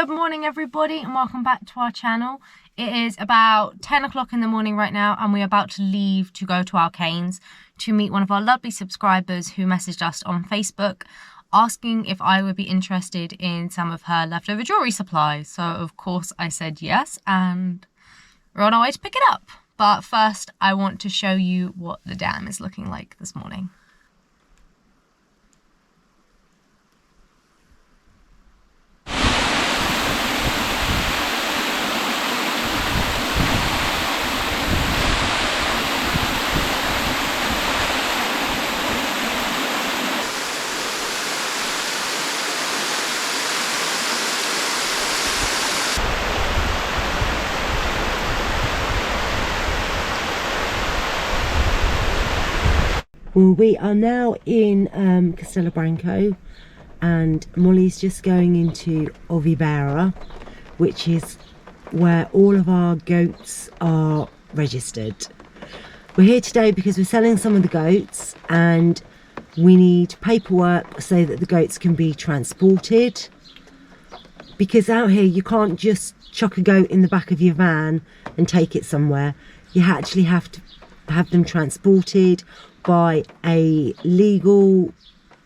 Good morning everybody and welcome back to our channel. It is about 10 o'clock in the morning right now and we're about to leave to go to our canes to meet one of our lovely subscribers who messaged us on Facebook asking if I would be interested in some of her leftover jewellery supplies. So of course I said yes and we're on our way to pick it up. But first I want to show you what the dam is looking like this morning. Well, we are now in CASTELO BRANCO and Molly's just going into Ovibera, which is where all of our goats are registered. We're here today because we're selling some of the goats and we need paperwork so that the goats can be transported, because out here you can't just chuck a goat in the back of your van and take it somewhere. You actually have to have them transported by a legal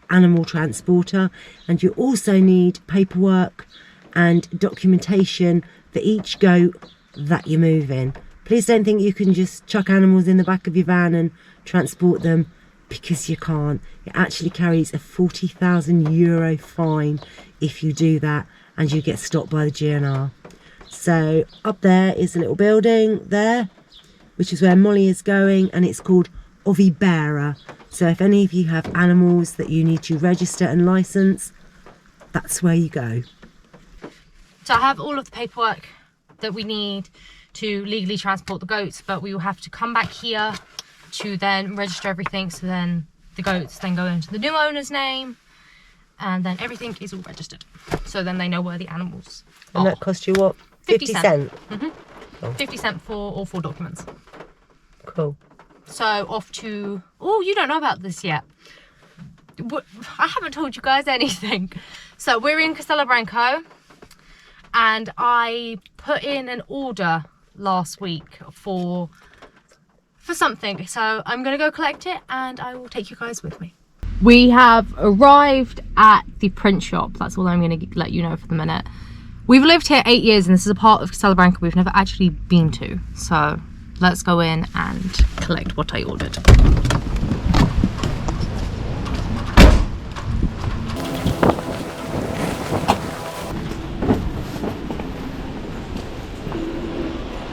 animal transporter, and you also need paperwork and documentation for each goat that you're moving. Please don't think you can just chuck animals in the back of your van and transport them, because you can't. It actually carries a €40,000 fine if you do that and you get stopped by the GNR. So up there is a little building there, which is where Molly is going, and it's called Ovibera. So if any of you have animals that you need to register and license, that's where you go. So I have all of the paperwork that we need to legally transport the goats, but we will have to come back here to then register everything, so then the goats then go into the new owner's name and then everything is all registered, so then they know where the animals are. And that cost you what? 50 cents? Mm-hmm. Cool. 50 cents for all 4 documents. Cool. So off to, oh, you don't know about this yet. I haven't told you guys anything. So we're in CASTELO BRANCO and I put in an order last week for something. So I'm going to go collect it and I will take you guys with me. We have arrived at the print shop. That's all I'm going to let you know for the minute. We've lived here 8 years and this is a part of CASTELO BRANCO we've never actually been to. So let's go in and collect what I ordered.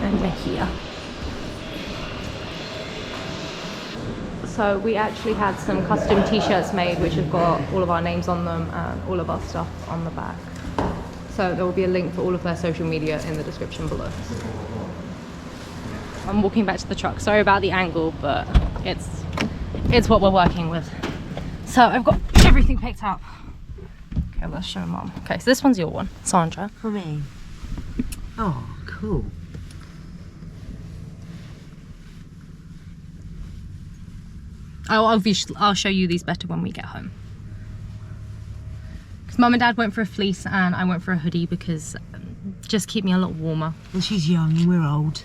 And we're here. So we actually had some custom t-shirts made which have got all of our names on them and all of our stuff on the back. So there will be a link for all of their social media in the description below. I'm walking back to the truck. Sorry about the angle, but it's what we're working with. So I've got everything picked up. Okay, let's show Mom. Okay, so this one's your one, Sandra. For me. Oh, cool. I'll show you these better when we get home. Because Mum and Dad went for a fleece and I went for a hoodie because just keep me a lot warmer. Well, she's young and we're old.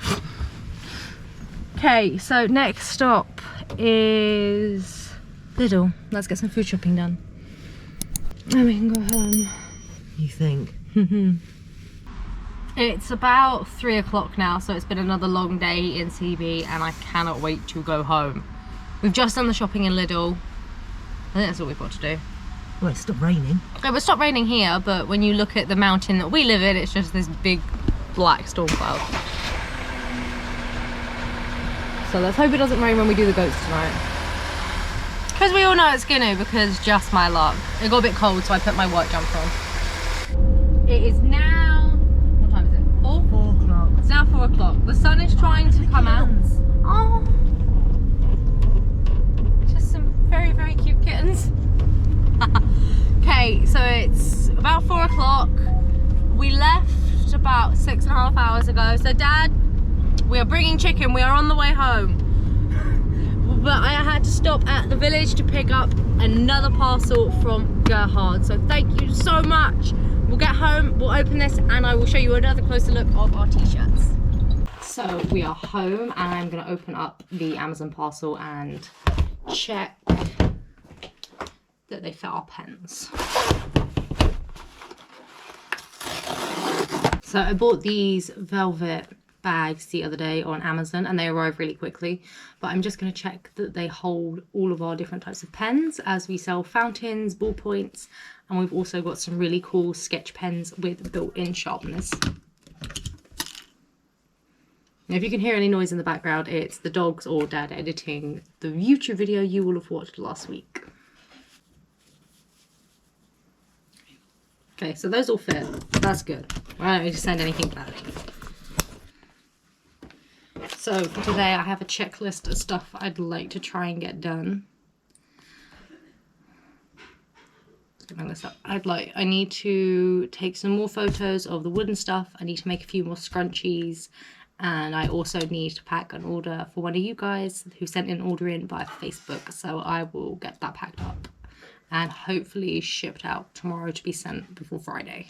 Okay, so next stop is Lidl. Let's get some food shopping done. And we can go home. You think? It's about 3 o'clock now, so it's been another long day in CB and I cannot wait to go home. We've just done the shopping in Lidl. I think that's all we've got to do. Well, it stopped raining. Oh, it stopped raining here, but when you look at the mountain that we live in, it's just this big black storm cloud. So let's hope it doesn't rain when we do the goats tonight. Because we all know it's gonna, because just my luck. It got a bit cold, so I put my work jumper on. It is now, what time is it? 4 o'clock. It's now 4 o'clock. The sun is trying to come out. Oh. Just some very, very cute kittens. Okay, so it's about 4 o'clock. We left about 6.5 hours ago. So Dad, we are bringing chicken. We are on the way home. But I had to stop at the village to pick up another parcel from Gerhard. So thank you so much we'll get home, we'll open this, and I will show you another closer look of our t-shirts. So we are home, and I'm going to open up the Amazon parcel and check that they fit our pens. So I bought these velvet bags the other day on Amazon and they arrived really quickly, but I'm just going to check that they hold all of our different types of pens, as we sell fountains, ballpoints, and we've also got some really cool sketch pens with built-in sharpeners. Now, if you can hear any noise in the background, it's the dogs or Dad editing the YouTube video you will have watched last week. Okay, so those all fit. That's good. I don't need to send anything back. So for today, I have a checklist of stuff I'd like to try and get done. I need to take some more photos of the wooden stuff. I need to make a few more scrunchies. And I also need to pack an order for one of you guys who sent an order in via Facebook. So I will get that packed up and hopefully shipped out tomorrow to be sent before Friday.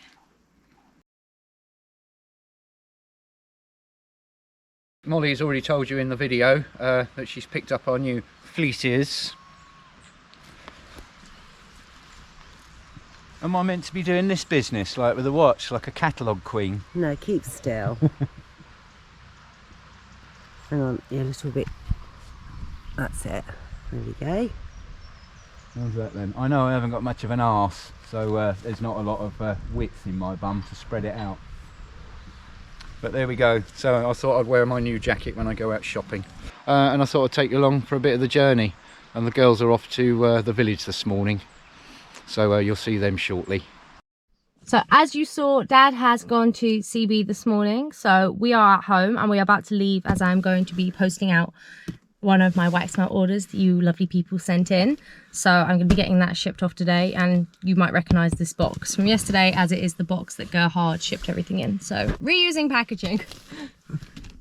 Molly's already told you in the video that she's picked up our new fleeces. Am I meant to be doing this business, like with a watch, like a catalogue queen? No, keep still. Hang on, yeah, a little bit. That's it. There we go. How's that then? I know I haven't got much of an arse, so there's not a lot of width in my bum to spread it out. But there we go. So I thought I'd wear my new jacket when I go out shopping. And I thought I'd take you along for a bit of the journey. And the girls are off to the village this morning. So you'll see them shortly. So as you saw, Dad has gone to CB this morning. So we are at home and we are about to leave, as I'm going to be posting out one of my wax melt orders that you lovely people sent in. So I'm going to be getting that shipped off today, and you might recognise this box from yesterday, as it is the box that Gerhard shipped everything in. So reusing packaging.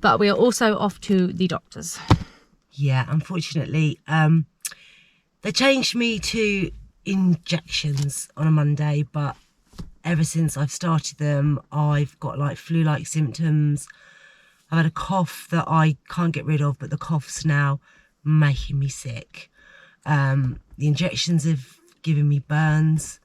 But we are also off to the doctors. Yeah, unfortunately, they changed me to injections on a Monday, but ever since I've started them, I've got like flu-like symptoms. I've had a cough that I can't get rid of, but the cough's now making me sick. The injections have given me burns.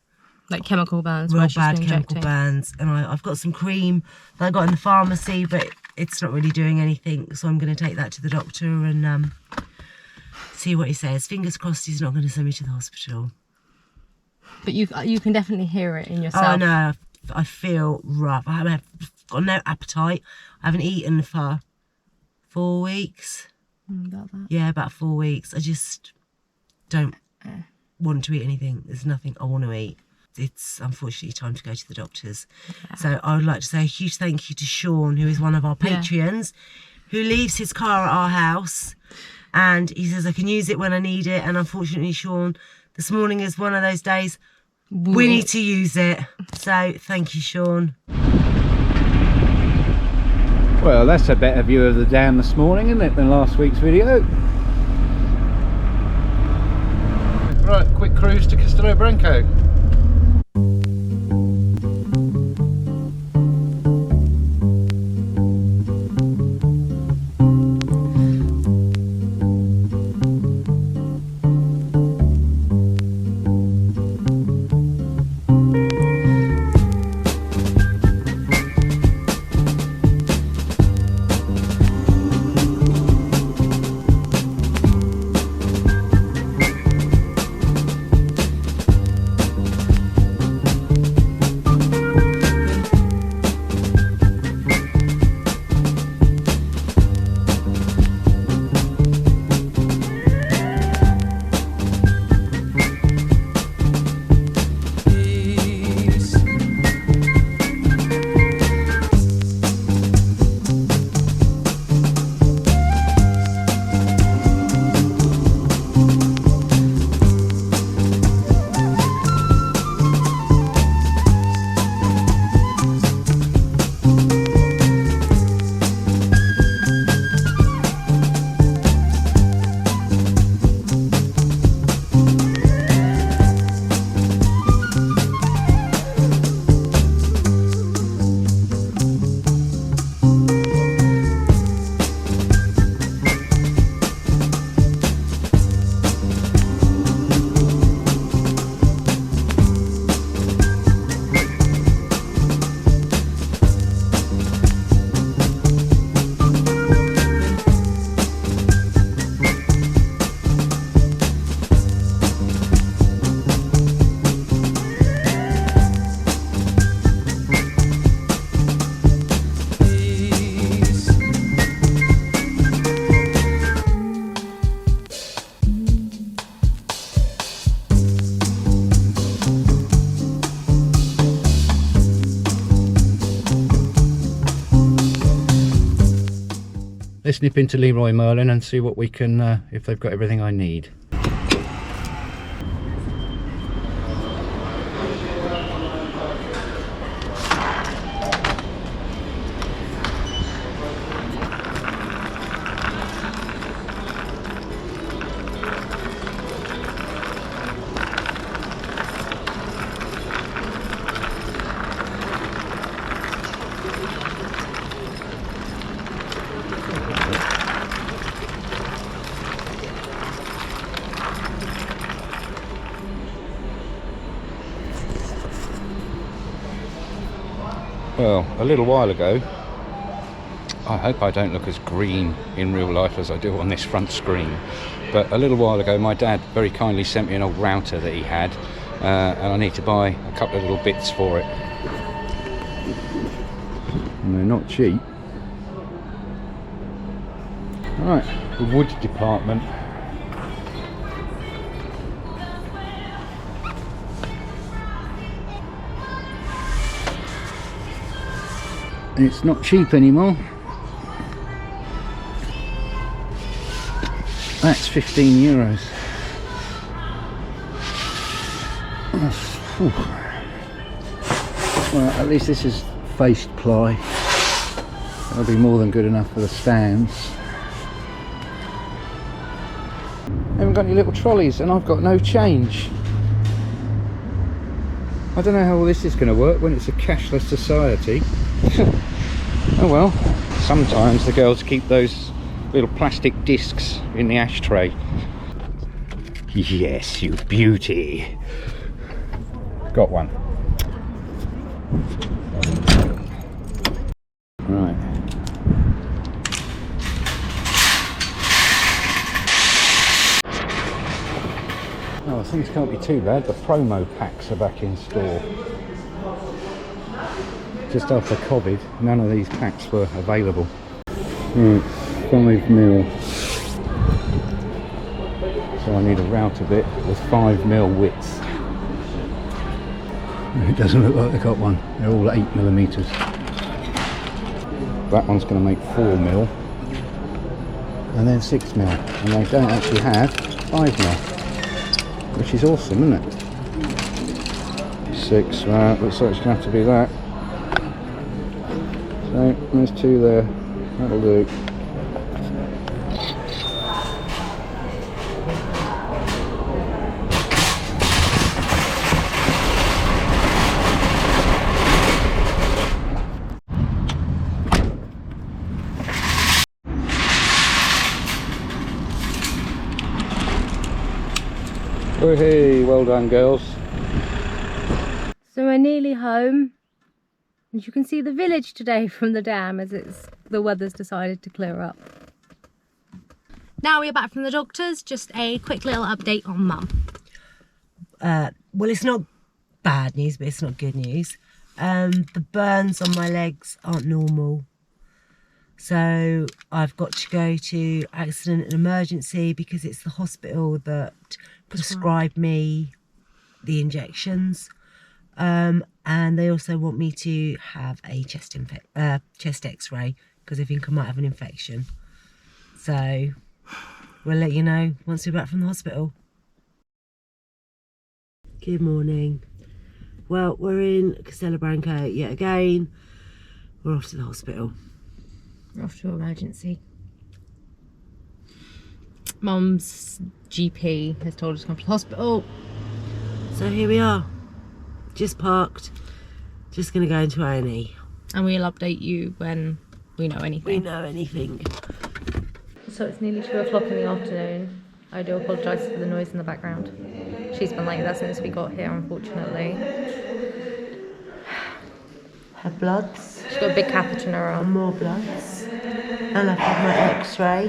Like chemical burns? Real bad chemical burns. And I've got some cream that I got in the pharmacy, but it's not really doing anything. So I'm going to take that to the doctor and see what he says. Fingers crossed he's not going to send me to the hospital. But you can definitely hear it in yourself. Oh no, I feel rough. I've got no appetite. I haven't eaten for 4 weeks. About that. Yeah, about 4 weeks. I just don't want to eat anything. There's nothing I want to eat. It's unfortunately time to go to the doctors. Yeah. So I would like to say a huge thank you to Sean, who is one of our Patreons, who leaves his car at our house. And he says I can use it when I need it. And unfortunately, Sean, this morning is one of those days we need to use it. So thank you, Sean. Well, that's a better view of the dam this morning, isn't it, than last week's video? Right, quick cruise to CASTELO BRANCO. let's nip into Leroy Merlin and see what we can, if they've got everything I need. Well, a little while ago, I hope I don't look as green in real life as I do on this front screen, but a little while ago my dad very kindly sent me an old router that he had, and I need to buy a couple of little bits for it. And they're not cheap. Right, the wood department. It's not cheap anymore. That's 15 euros. Well, at least this is faced ply. That'll be more than good enough for the stands. Haven't got any little trolleys, and I've got no change. I don't know how all this is going to work when it's a cashless society. Oh well, sometimes the girls keep those little plastic discs in the ashtray. Yes, you beauty. Got one. Right. Oh, things can't be too bad. The promo packs are back in store. Just after COVID, none of these packs were available. Right, 5 mil. So I need a router bit with 5 mil width. It doesn't look like they've got one. They're all 8 millimeters. That one's going to make 4 mil. And then 6 mil. And they don't actually have 5 mil. Which is awesome, isn't it? 6, right, looks like it's going to have to be that. So, there's 2 there, that'll do. Oh hey, well done girls. So we're nearly home. As you can see the village today from the dam as the weather's decided to clear up. Now we're back from the doctors, just a quick little update on Mum. Well, it's not bad news, but it's not good news. The burns on my legs aren't normal. So I've got to go to accident and emergency because it's the hospital that prescribed me the injections. And they also want me to have a chest x-ray because they think I might have an infection. So we'll let you know once we're back from the hospital. Good morning. Well, we're in Castelo Branco yet again. We're off to the hospital. We're off to emergency. Mum's GP has told us to come to the hospital. So here we are. Just parked, just going to go into A&E. And we'll update you when we know anything. We know anything. So it's nearly 2 o'clock in the afternoon. I do apologise for the noise in the background. She's been like that since we got here, unfortunately. Her bloods. She's got a big catheter in her And arm. more bloods. And I've had my x-ray.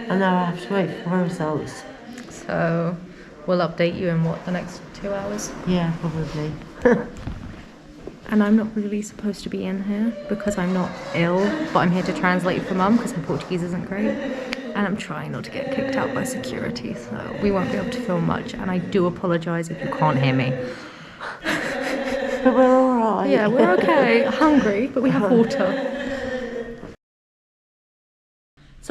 And now I have to wait for my results. So we'll update you in what, the next 2 hours? Yeah, probably. And I'm not really supposed to be in here because I'm not ill, but I'm here to translate for Mum because her Portuguese isn't great. And I'm trying not to get kicked out by security, so we won't be able to film much. And I do apologise if you can't hear me. But we're alright. Yeah, we're okay. Hungry, but we have water.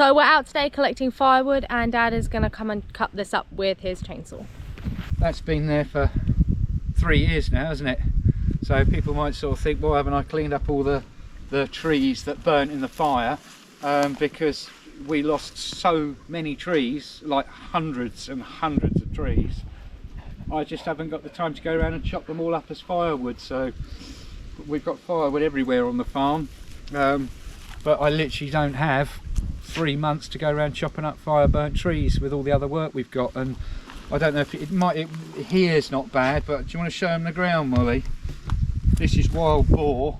So So we're out today collecting firewood, and Dad is going to come and cut this up with his chainsaw. That's been there for 3 years now, hasn't it? So people might sort of think, well, haven't I cleaned up all the trees that burnt in the fire? Because we lost so many trees, like hundreds and hundreds of trees. I just haven't got the time to go around and chop them all up as firewood. So we've got firewood everywhere on the farm, but I literally don't have 3 months to go around chopping up fire burnt trees with all the other work we've got. And I don't know if here's not bad, but do you want to show them the ground, Molly? This is wild boar.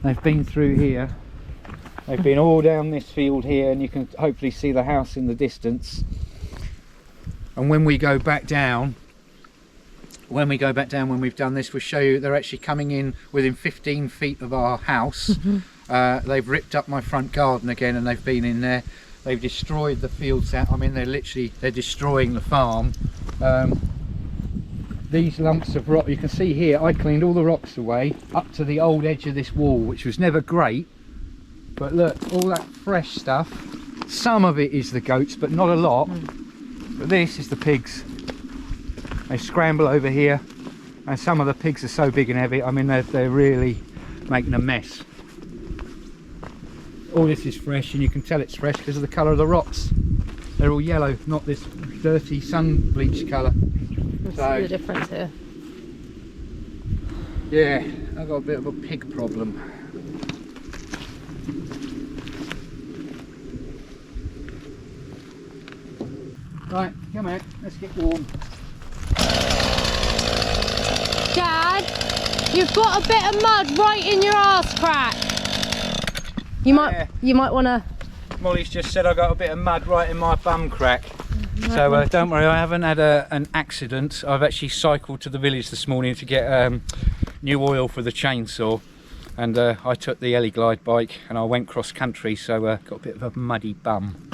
They've been through here. They've been all down this field here, and you can hopefully see the house in the distance. And when we go back down, when we've done this, we'll show you they're actually coming in within 15 feet of our house. They've ripped up my front garden again, and they've been in there. They've destroyed the fields out. I mean, they're destroying the farm. These lumps of rock, you can see here, I cleaned all the rocks away up to the old edge of this wall, which was never great. But look, all that fresh stuff. Some of it is the goats, but not a lot. But this is the pigs. They scramble over here, and some of the pigs are so big and heavy. I mean, they're really making a mess. All this is fresh, and you can tell it's fresh because of the colour of the rocks. They're all yellow, not this dirty sun bleached colour. See the difference here. Yeah, I've got a bit of a pig problem. Right, come out, let's get warm. Dad, you've got a bit of mud right in your arse crack. You might want to. Molly's just said I got a bit of mud right in my bum crack. So don't worry, I haven't had an accident. I've actually cycled to the village this morning to get new oil for the chainsaw, and I took the Ellie Glide bike and I went cross country, so got a bit of a muddy bum.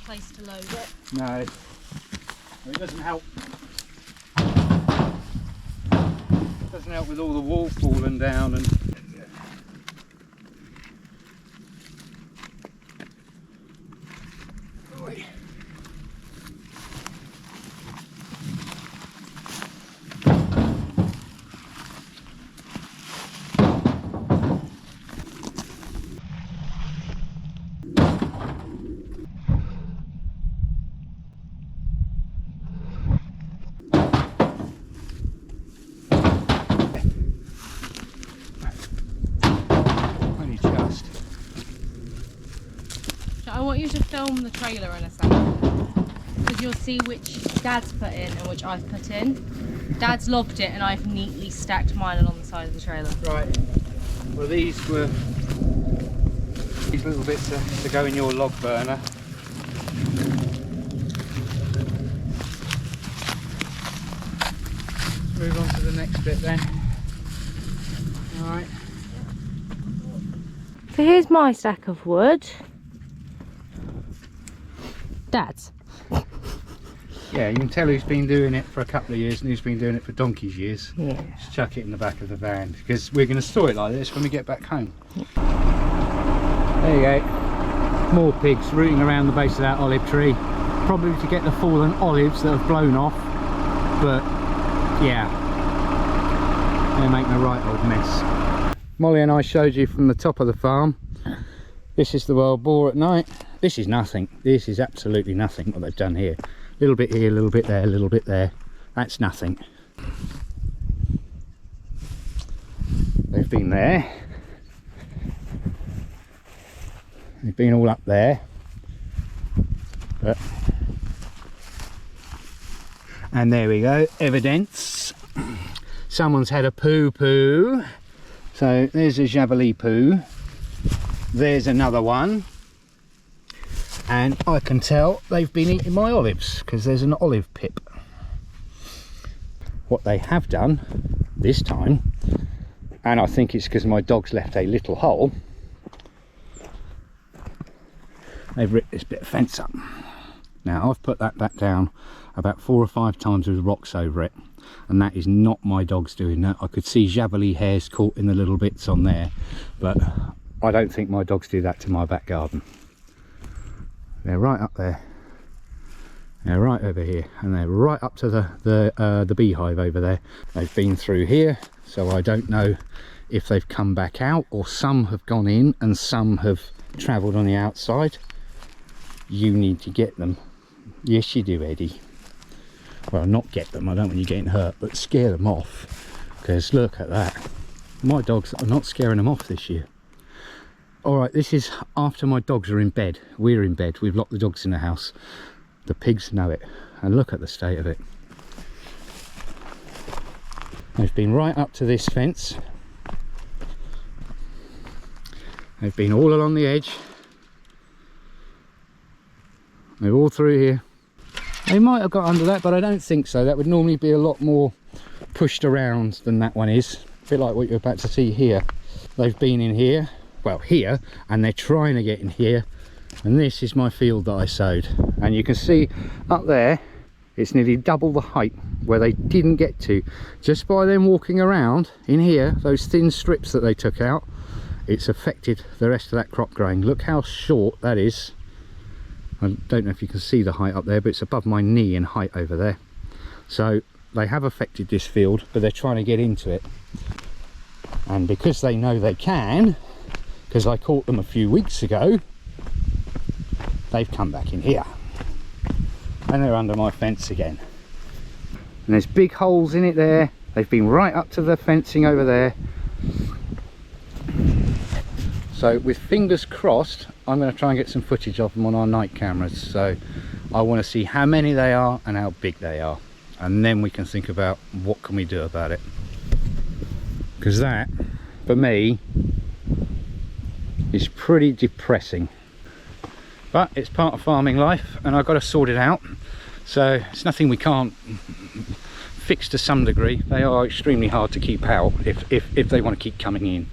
Place to load it. No, it doesn't help. It doesn't help with all the wall falling down and you to film the trailer in a second, because you'll see which Dad's put in and which I've put in. Dad's logged it and I've neatly stacked mine along the side of the trailer. Right. Well, these were these little bits to go in your log burner. Move on to the next bit then. Alright. So here's my stack of wood. Dad's. Yeah, you can tell who's been doing it for a couple of years and who's been doing it for donkey's years. Yeah. Just chuck it in the back of the van, because we're going to store it like this when we get back home. There you go. More pigs rooting around the base of that olive tree. Probably to get the fallen olives that have blown off. But, yeah. They're making a right old mess. Molly and I showed you from the top of the farm. This is the wild boar at night. This is nothing. This is absolutely nothing what they've done here. A little bit here, a little bit there, a little bit there. That's nothing. They've been there. They've been all up there. But, and there we go, evidence. Someone's had a poo-poo. So there's a javelli poo. There's another one. And I can tell they've been eating my olives because there's an olive pip. What they have done this time, and I think it's because my dog's left a little hole, they've ripped this bit of fence up. Now I've put that back down about 4 or 5 times with rocks over it, and that is not my dog's doing that. I could see javelli hairs caught in the little bits on there, but I don't think my dogs do that to my back garden. They're right up there. They're right over here, and they're right up to the beehive over there. They've been through here, so I don't know if they've come back out, or some have gone in and some have travelled on the outside. You need to get them. Yes, you do, Eddie. Well, not get them, I don't want you getting hurt, but scare them off, because look at that. My dogs are not scaring them off this year. Alright, this is after my dogs are in bed. We're in bed, we've locked the dogs in the house. The pigs know it, and look at the state of it. They've been right up to this fence. They've been all along the edge. They're all through here. They might have got under that, but I don't think so. That would normally be a lot more pushed around than that one is. A bit like what you're about to see here. They've been in here, well here, and they're trying to get in here. And this is my field that I sowed. And you can see up there, it's nearly double the height where they didn't get to. Just by them walking around in here, those thin strips that they took out, it's affected the rest of that crop growing. Look how short that is. I don't know if you can see the height up there, but it's above my knee in height over there. So they have affected this field, but they're trying to get into it. And because they know they can, because I caught them a few weeks ago, they've come back in here. And they're under my fence again. And there's big holes in it there. They've been right up to the fencing over there. So with fingers crossed, I'm going to try and get some footage of them on our night cameras. So I want to see how many they are and how big they are, and then we can think about what can we do about it. Because that, for me, is pretty depressing. But it's part of farming life, and I've got to sort it out. So it's nothing we can't fix to some degree. They are extremely hard to keep out if they want to keep coming in.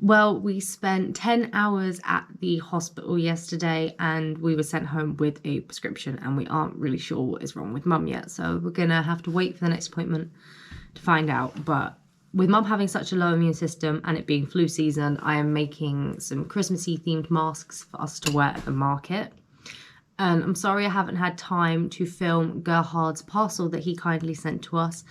Well, we spent 10 hours at the hospital yesterday and we were sent home with a prescription, and we aren't really sure what is wrong with Mum yet. So we're going to have to wait for the next appointment to find out. But with Mum having such a low immune system and it being flu season, I am making some Christmassy themed masks for us to wear at the market. And I'm sorry I haven't had time to film Gerhard's parcel that he kindly sent to us,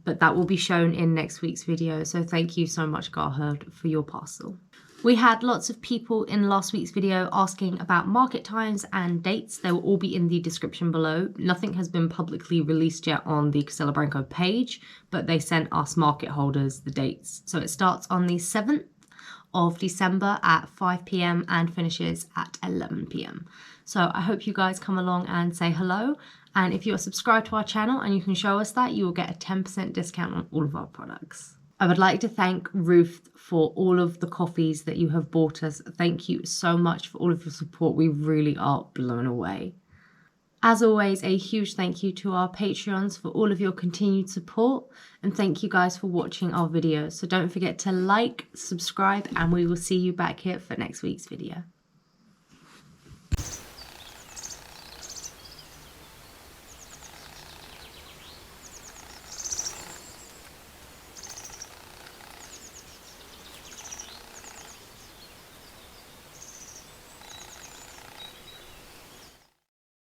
but that will be shown in next week's video. So thank you so much, Gerhard, for your parcel. We had lots of people in last week's video asking about market times and dates. They will all be in the description below. Nothing has been publicly released yet on the Castelo Branco page, but they sent us market holders the dates. So it starts on the 7th of December at 5 p.m. and finishes at 11 p.m. So I hope you guys come along and say hello. And if you are subscribed to our channel and you can show us that, you will get a 10% discount on all of our products. I would like to thank Ruth for all of the coffees that you have bought us. Thank you so much for all of your support. We really are blown away. As always, a huge thank you to our Patreons for all of your continued support. And thank you guys for watching our videos. So don't forget to like, subscribe, and we will see you back here for next week's video.